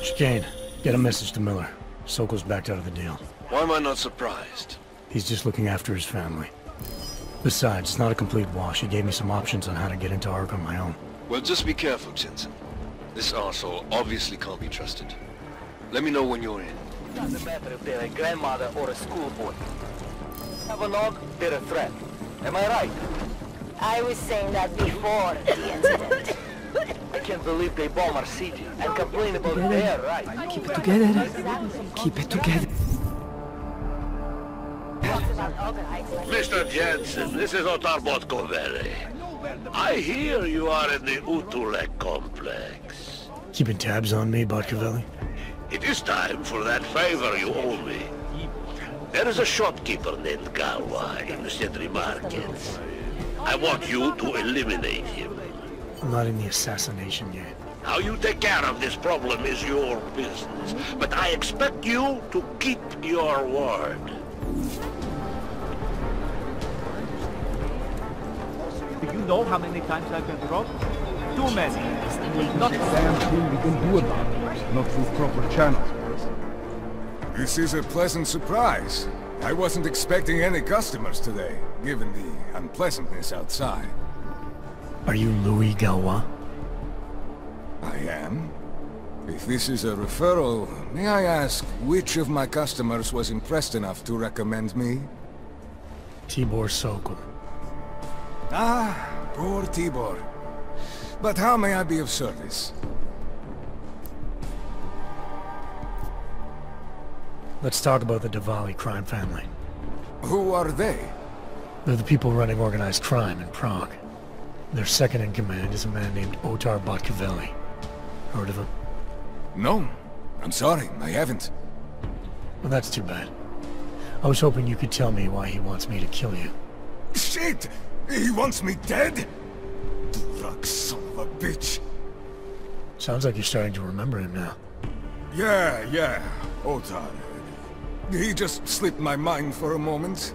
Chicane, get a message to Miller. Sokol's backed out of the deal. Why am I not surprised? He's just looking after his family. Besides, it's not a complete wash. He gave me some options on how to get into Ark on my own. Well, just be careful, Jensen. This arsehole obviously can't be trusted. Let me know when you're in. Doesn't matter if they're a grandmother or a schoolboy. Have a log, they're a threat. Am I right? I was saying that before the incident. I can't believe they bomb our city and complain about their right. Keep it together. Keep it together. Mr. Jensen, this is Otar Botkovere. I hear you are in the Utulek complex. Keeping tabs on me, Botkovelli? It is time for that favor you owe me. There is a shopkeeper named Galwa in the city markets. I want you to eliminate him. I'm not in the assassination game. How you take care of this problem is your business, but I expect you to keep your word. Do you know how many times I've been robbed? Too many. Not a damn thing we can do about it. Not through proper channels. This is a pleasant surprise. I wasn't expecting any customers today, given the unpleasantness outside. Are you Louis Galwa? I am. If this is a referral, may I ask which of my customers was impressed enough to recommend me? Tibor Sokol. Ah, poor Tibor. But how may I be of service? Let's talk about the Diwali crime family. Who are they? They're the people running organized crime in Prague. Their second in command is a man named Otar Botkovelli. Heard of him? No. I'm sorry, I haven't. Well, that's too bad. I was hoping you could tell me why he wants me to kill you. Shit! He wants me dead? Drug son of a bitch. Sounds like you're starting to remember him now. Yeah, Otar. He just slipped my mind for a moment.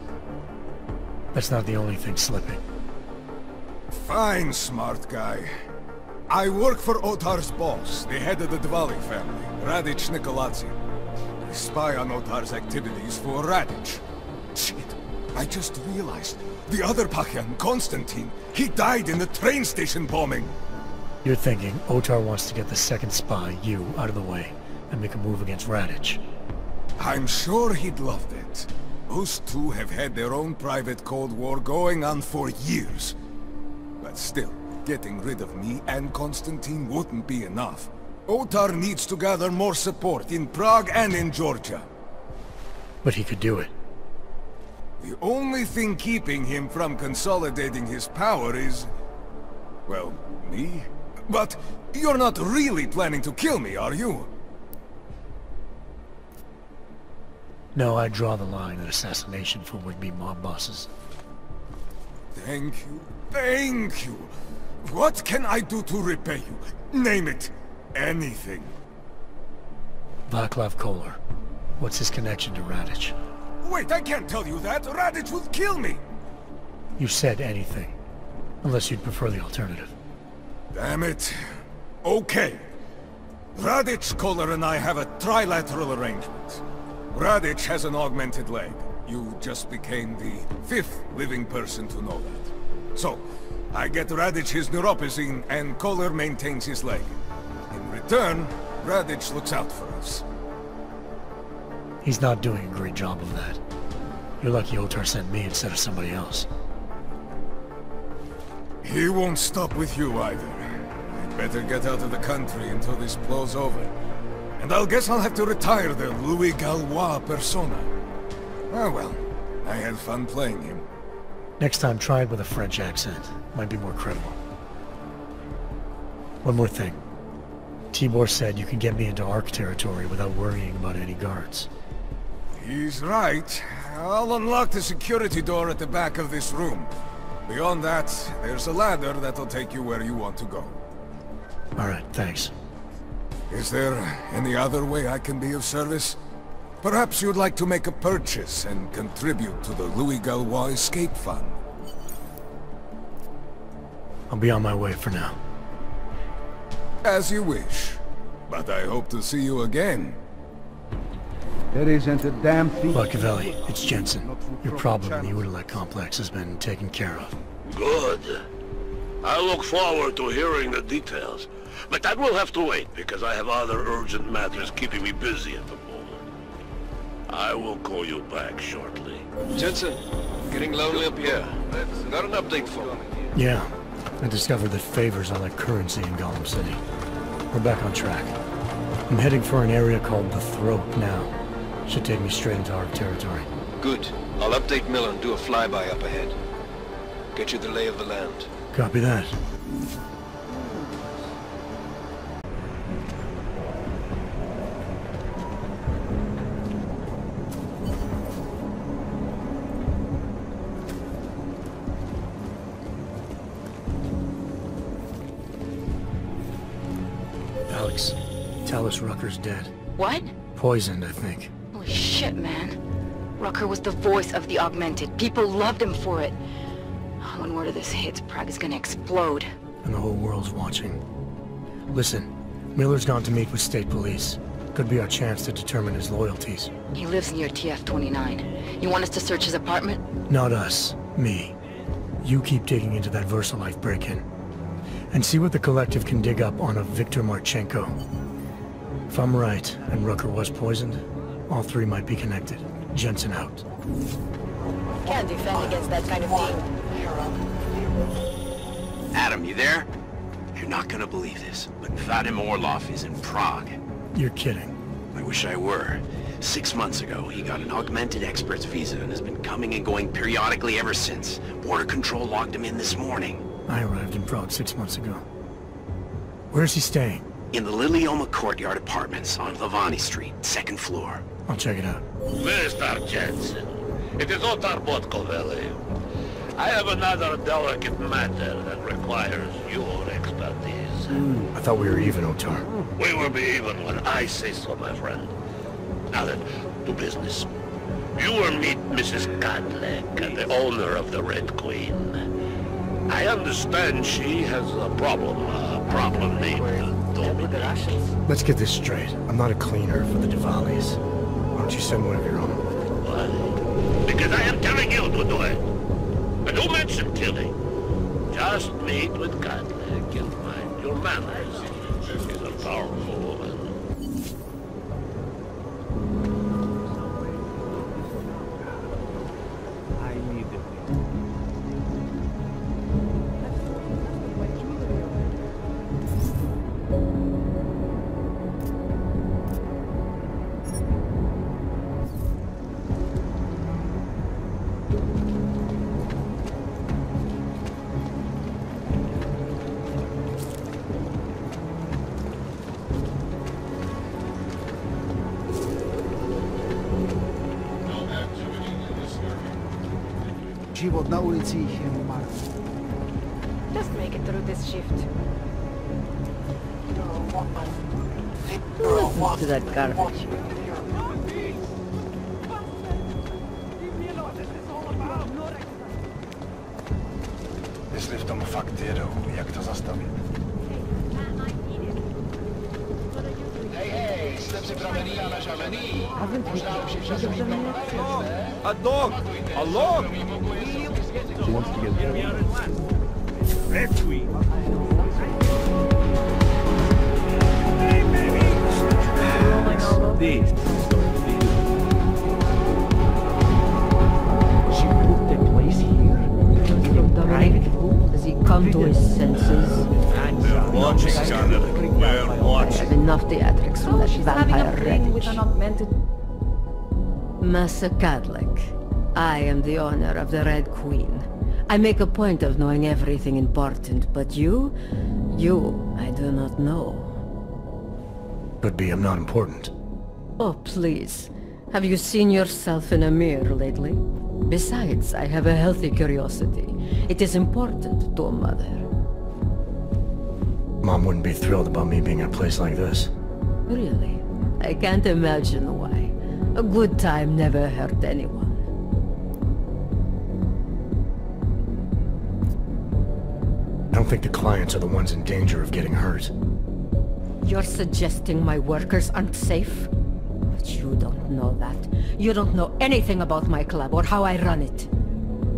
That's not the only thing slipping. Fine, smart guy. I work for Otar's boss, the head of the Diwali family, Radic Nikoladze. I spy on Otar's activities for Radic. Shit, I just realized. The other Pakyan, Konstantin, he died in the train station bombing. You're thinking Otar wants to get the second spy, you, out of the way, and make a move against Radic. I'm sure he'd love it. Those two have had their own private Cold War going on for years. But still, getting rid of me and Konstantin wouldn't be enough. Otar needs to gather more support in Prague and in Georgia. But he could do it. The only thing keeping him from consolidating his power is... well, me? But you're not really planning to kill me, are you? No, I draw the line at assassination for would-be mob bosses. Thank you. Thank you. What can I do to repay you? Name it. Anything. Vaclav Kolar. What's his connection to Radic? Wait, I can't tell you that. Radic would kill me. You said anything. Unless you'd prefer the alternative. Damn it. Okay. Radic, Kolar, and I have a trilateral arrangement. Radic has an augmented leg. You just became the 5th living person to know that. So, I get Radic his neuropozyne, and Kolar maintains his leg. In return, Radic looks out for us. He's not doing a great job of that. You're lucky Otar sent me instead of somebody else. He won't stop with you either. I'd better get out of the country until this blows over. And I guess I'll have to retire the Louis Gallois persona. Oh well, I had fun playing him. Next time, try it with a French accent. Might be more credible. One more thing. Tibor said you can get me into Ark territory without worrying about any guards. He's right. I'll unlock the security door at the back of this room. Beyond that, there's a ladder that'll take you where you want to go. Alright, thanks. Is there any other way I can be of service? Perhaps you'd like to make a purchase and contribute to the Louis Gallois Escape Fund. I'll be on my way for now. As you wish. but I hope to see you again. There isn't a damn thing. Machiavelli, it's Jensen. Your problem in the Udalek complex has been taken care of. Good. I look forward to hearing the details. But that will have to wait, because I have other urgent matters keeping me busy at the moment. I will call you back shortly. Jensen, getting lonely up here. Got an update for me. Yeah, I discovered that favors are like currency in Gotham City. We're back on track. I'm heading for an area called the Throat now. Should take me straight into our territory. Good. I'll update Miller and do a flyby up ahead. Get you the lay of the land. Copy that. Alex, Talus Rucker's dead. What? Poisoned, I think. Holy shit, man. Rucker was the voice of the Augmented. People loved him for it. When word of this hits, Prague is gonna explode. And the whole world's watching. Listen, Miller's gone to meet with state police. Could be our chance to determine his loyalties. He lives near TF-29. You want us to search his apartment? Not us. Me. You keep digging into that VersaLife break-in. And see what the Collective can dig up on a Viktor Marchenko. If I'm right, and Rucker was poisoned, all three might be connected. Jensen out. Can't defend against that kind of team. Adam, you there? You're not gonna believe this, but Vadim Orlov is in Prague. You're kidding. I wish I were. 6 months ago, he got an augmented expert's visa and has been coming and going periodically ever since. Border Control logged him in this morning. I arrived in Prague 6 months ago. Where's he staying? In the Lilioma Courtyard Apartments on Lavani Street, 2nd floor. I'll check it out. Mr. Jensen, it is Otar Botkovelli. I have another delicate matter that requires your expertise. I thought we were even, Otar. We will be even when I say so, my friend. Now then, to business. You will meet Mrs. Kadlec, the owner of the Red Queen. I understand she has a problem named Dominic. Let's get this straight. I'm not a cleaner for the Diwalis. Why don't you send one of your own? Why? Because I am telling you to do it. And don't mention killing. Just meet with Kadlec and mind your manners. She's a powerful woman. I need it. Život na ulicích je marný. Just make it through this shift. Listen to that garbage. Jestli v tom fakt jedou, jak to zastavit? Hej, jste připravený a nažavený? Možná už je čas mít A dog! A log! She wants to get Red Queen! This. She put the place here. Right? Does he come to his senses? We're watching, son. We're I watching. have enough theatrics from that vampire Redditch. Massa Kadlec, I am the owner of the Red Queen. I make a point of knowing everything important, but you, I do not know. Could be I'm not important. Oh, please. Have you seen yourself in a mirror lately? Besides, I have a healthy curiosity. It is important to a mother. Mom wouldn't be thrilled about me being in a place like this. Really? I can't imagine why. A good time never hurt anyone. I don't think the clients are the ones in danger of getting hurt. You're suggesting my workers aren't safe? But you don't know that. You don't know anything about my club or how I run it.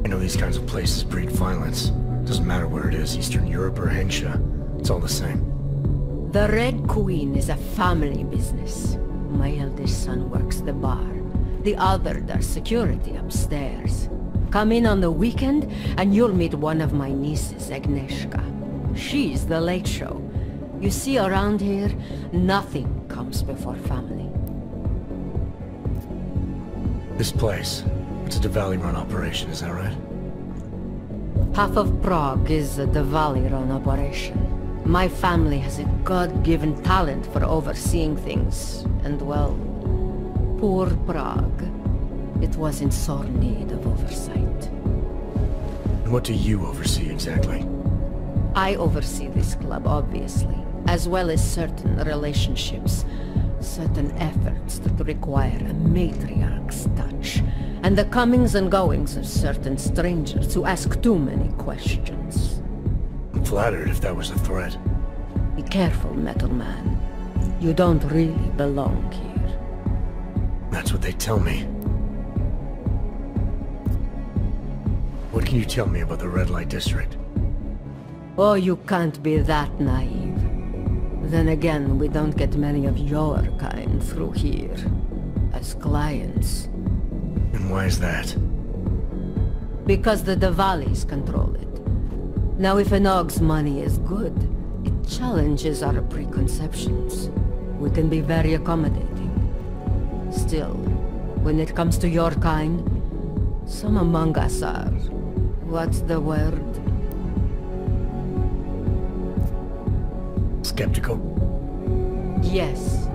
I know these kinds of places breed violence. Doesn't matter where it is, Eastern Europe or Hensha. It's all the same. The Red Queen is a family business. My eldest son works the bar. The other does security upstairs. Come in on the weekend, and you'll meet one of my nieces, Agnieszka. She's the late show. You see, around here, nothing comes before family. This place, it's a Diwali-run operation, is that right? Half of Prague is a Diwali-run operation. My family has a God-given talent for overseeing things, and well, poor Prague. It was in sore need of oversight. And what do you oversee exactly? I oversee this club, obviously, as well as certain relationships, certain efforts that require a matriarch's touch, and the comings and goings of certain strangers who ask too many questions. I'm flattered if that was a threat. Be careful, Metal Man. You don't really belong here. That's what they tell me. What can you tell me about the Red Light District? Oh, you can't be that naive. Then again, we don't get many of your kind through here, as clients. And why is that? Because the Diwalis control it. Now, if an Og's money is good, it challenges our preconceptions. We can be very accommodating. Still, when it comes to your kind, some among us are... what's the word? Skeptical? Yes,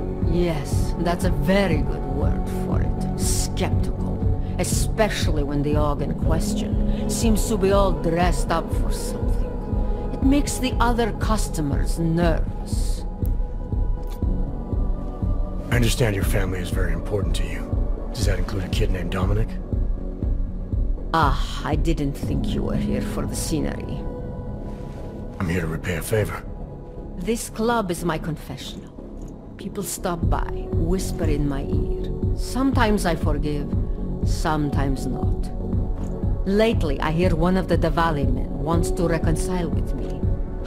that's a very good word for it. Skeptical. Especially when the Og in question seems to be all dressed up for something. It makes the other customers nervous. I understand your family is very important to you. Does that include a kid named Dominic? Ah, I didn't think you were here for the scenery. I'm here to repay a favor. This club is my confessional. People stop by, whisper in my ear. Sometimes I forgive, sometimes not. Lately, I hear one of the Diwali men wants to reconcile with me.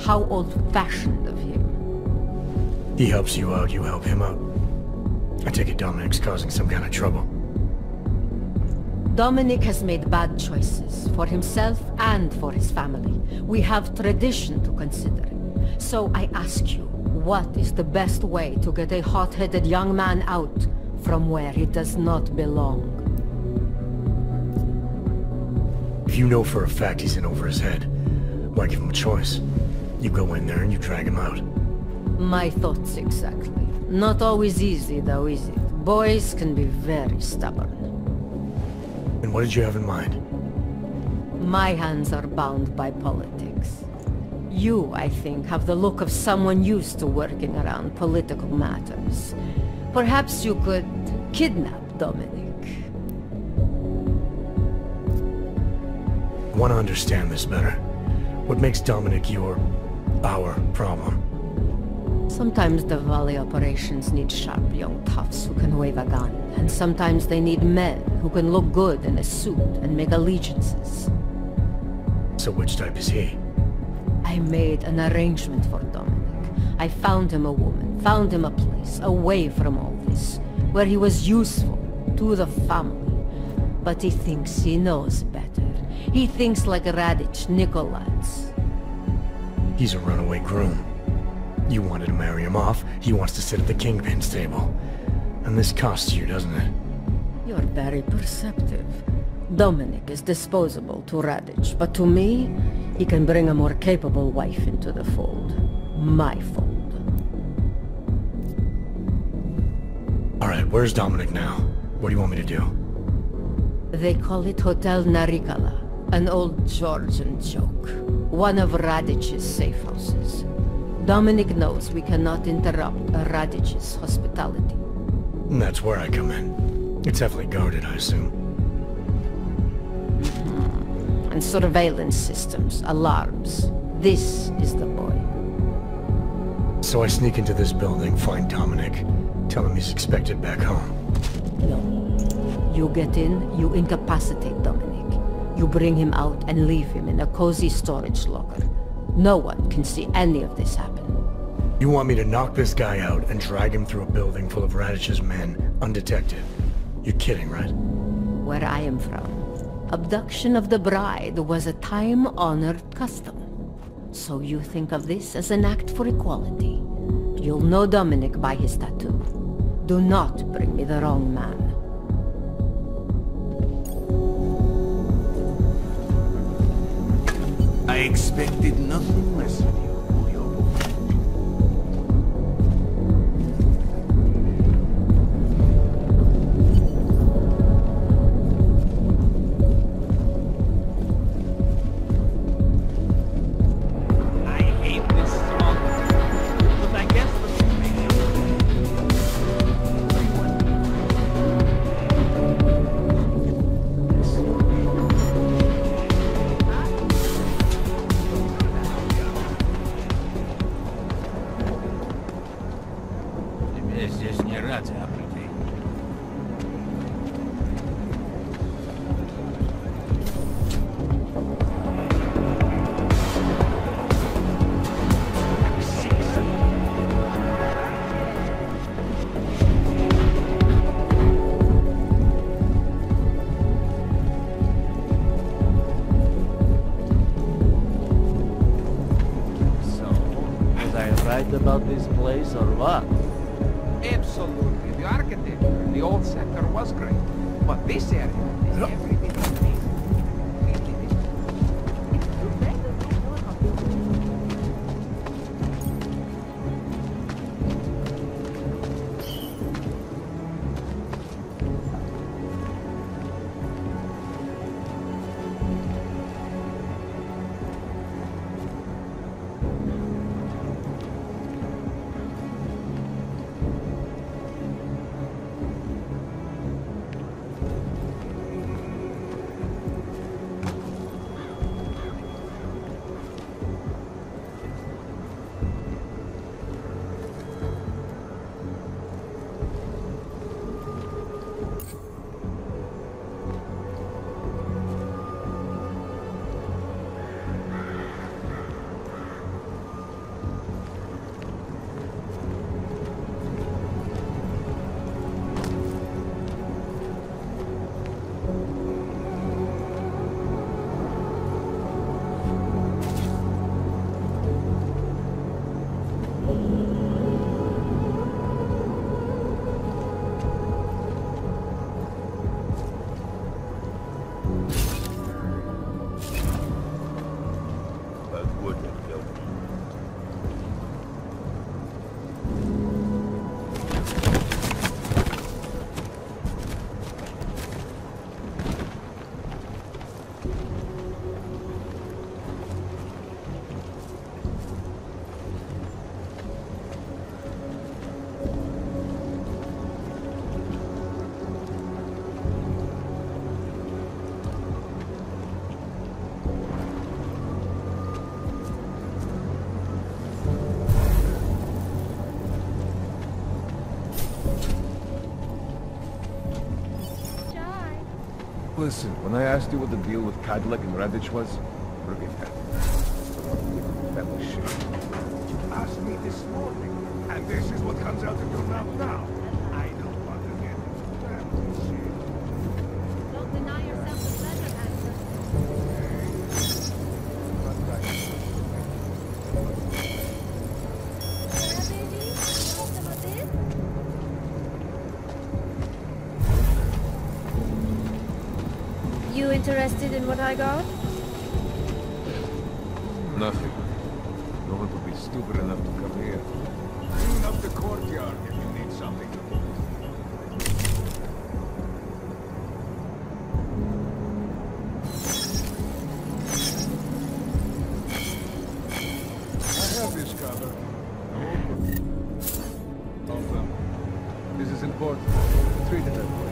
How old-fashioned of him. He helps you out, you help him out. I take it Dominic's causing some kind of trouble. Dominic has made bad choices, for himself and for his family. We have tradition to consider. So I ask you, what is the best way to get a hot-headed young man out from where he does not belong? If you know for a fact he's in over his head, why give him a choice? You go in there and you drag him out. My thoughts exactly. Not always easy though, is it? Boys can be very stubborn. And what did you have in mind? My hands are bound by politics. You, I think, have the look of someone used to working around political matters. Perhaps you could kidnap Dominic. I want to understand this better. What makes Dominic our problem? Sometimes the Diwali operations need sharp young toughs who can wave a gun, and sometimes they need men who can look good in a suit and make allegiances. So which type is he? I made an arrangement for Dominic. I found him a woman, found him a place, away from all this, where he was useful to the family. But he thinks he knows better. He thinks like Radic Nikolats. He's a runaway groom. You wanted to marry him off, he wants to sit at the Kingpin's table. And this costs you, doesn't it? You're very perceptive. Dominic is disposable to Radic, but to me, he can bring a more capable wife into the fold. My fold. Alright, where's Dominic now? What do you want me to do? They call it Hotel Narikala, an old Georgian joke. One of Radic's safe houses. Dominic knows we cannot interrupt Radic's hospitality. And that's where I come in. It's heavily guarded, I assume. And surveillance systems, alarms. This is the boy. So I sneak into this building, find Dominic, tell him he's expected back home. No. You get in, you incapacitate Dominic. You bring him out and leave him in a cozy storage locker. No one can see any of this happen. You want me to knock this guy out and drag him through a building full of Radich's men, undetected? You're kidding, right? Where I am from, abduction of the bride was a time-honored custom. So you think of this as an act for equality. You'll know Dominic by his tattoo. Do not bring me the wrong man. I expected nothing less of you. About this place or what? Absolutely. The architecture, the old sector was great. But this area is every bit amazing. Listen, when I asked you what the deal with Cadillac and Radich was, forget that. That was shit. You asked me this morning, and this is what comes out of your mouth now. I don't want to get into family shit. Don't deny yourself the pleasure, Hanson. You interested in what I got? Nothing. No one would be stupid enough to come here. Clean up the courtyard if you need something. I have this covered. Hold on. This is important. Treat it that way.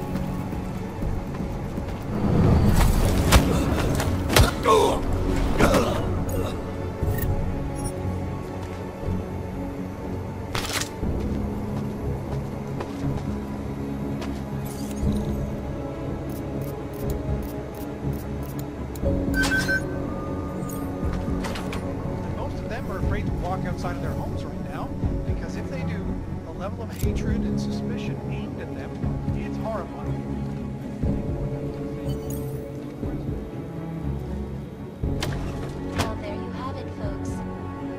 level of hatred and suspicion aimed at them, it's horrifying. Well, there you have it, folks.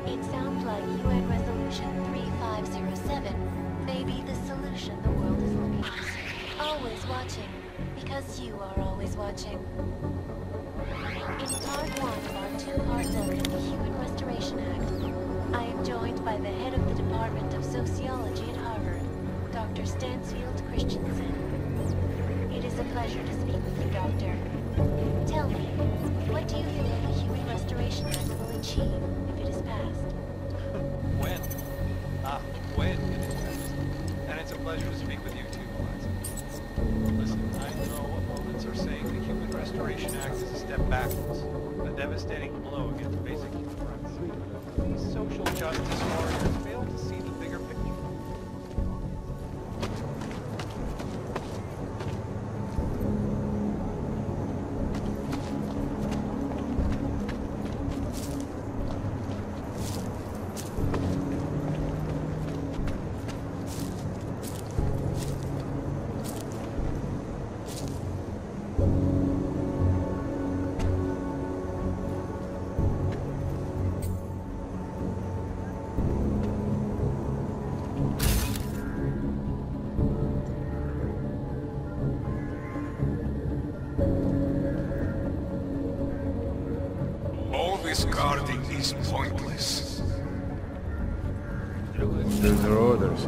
It sounds like UN Resolution 3507 may be the solution the world is looking for. Always watching, because you are always watching. In part 1 of our 2-part look at the Human Restoration Act, I am joined by the head of the Department of Sociology at Harvard, Dr. Stansfield Christensen. It is a pleasure to speak with you, Doctor. Tell me, what do you think the Human Restoration Act will achieve if it is passed? When? When it is passed. And it's a pleasure to speak with you too, Eliza. Listen, I know opponents are saying the Human Restoration Act is a step backwards, a devastating blow against basic human rights. These social justice warriors fail to see the bigger picture. This guarding is pointless. Those are orders.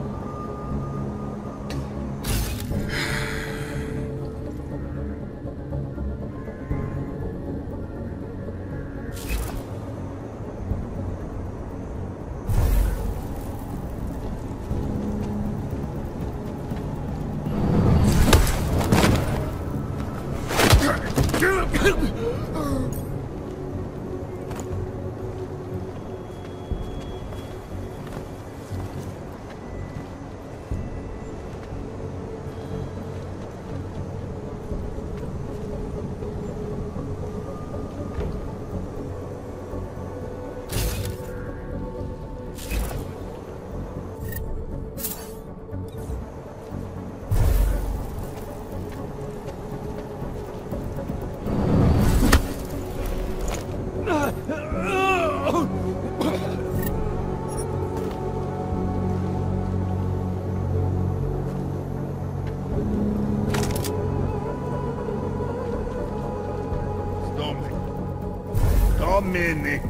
Dominic.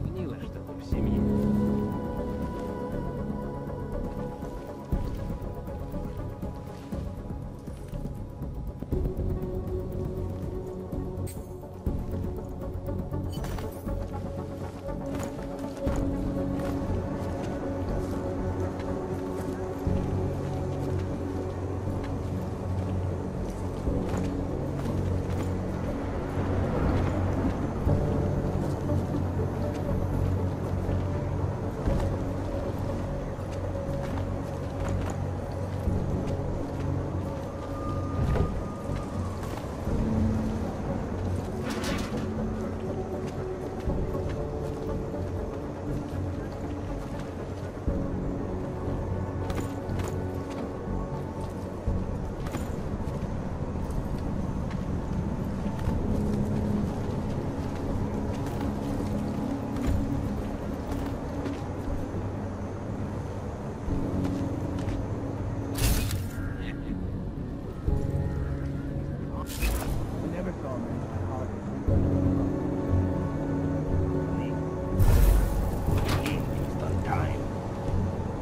Гнило что-то в семье.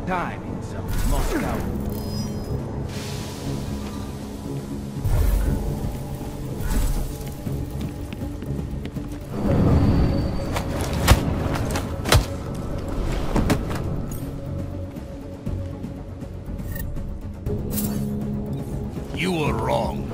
Time in some Moscow. You were wrong.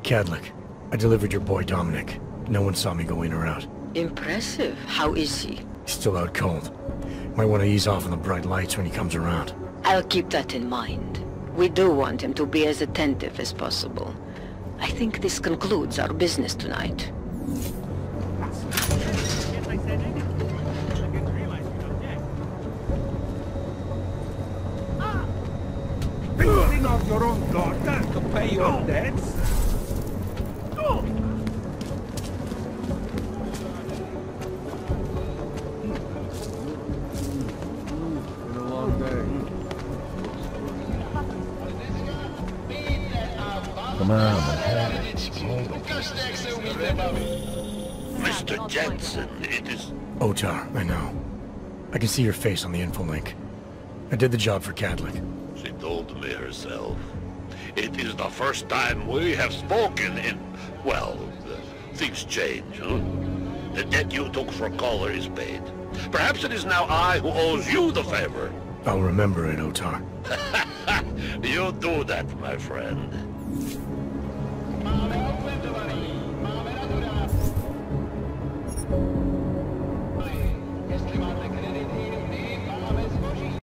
Cadlick, I delivered your boy Dominic. No one saw me go in or out. Impressive. How is he? He's still out cold. Might want to ease off on the bright lights when he comes around. I'll keep that in mind. We do want him to be as attentive as possible. I think this concludes our business tonight. Picking off your own daughter to pay your debts? Come on, Mr. Jensen, it is... Otar, I know. I can see your face on the info link. I did the job for Cadlick. She told me herself. It is the first time we have spoken in... Well, things change, huh? The debt you took for Caller is paid. Perhaps it is now I who owes you the favor. I'll remember it, Otar. You do that, my friend.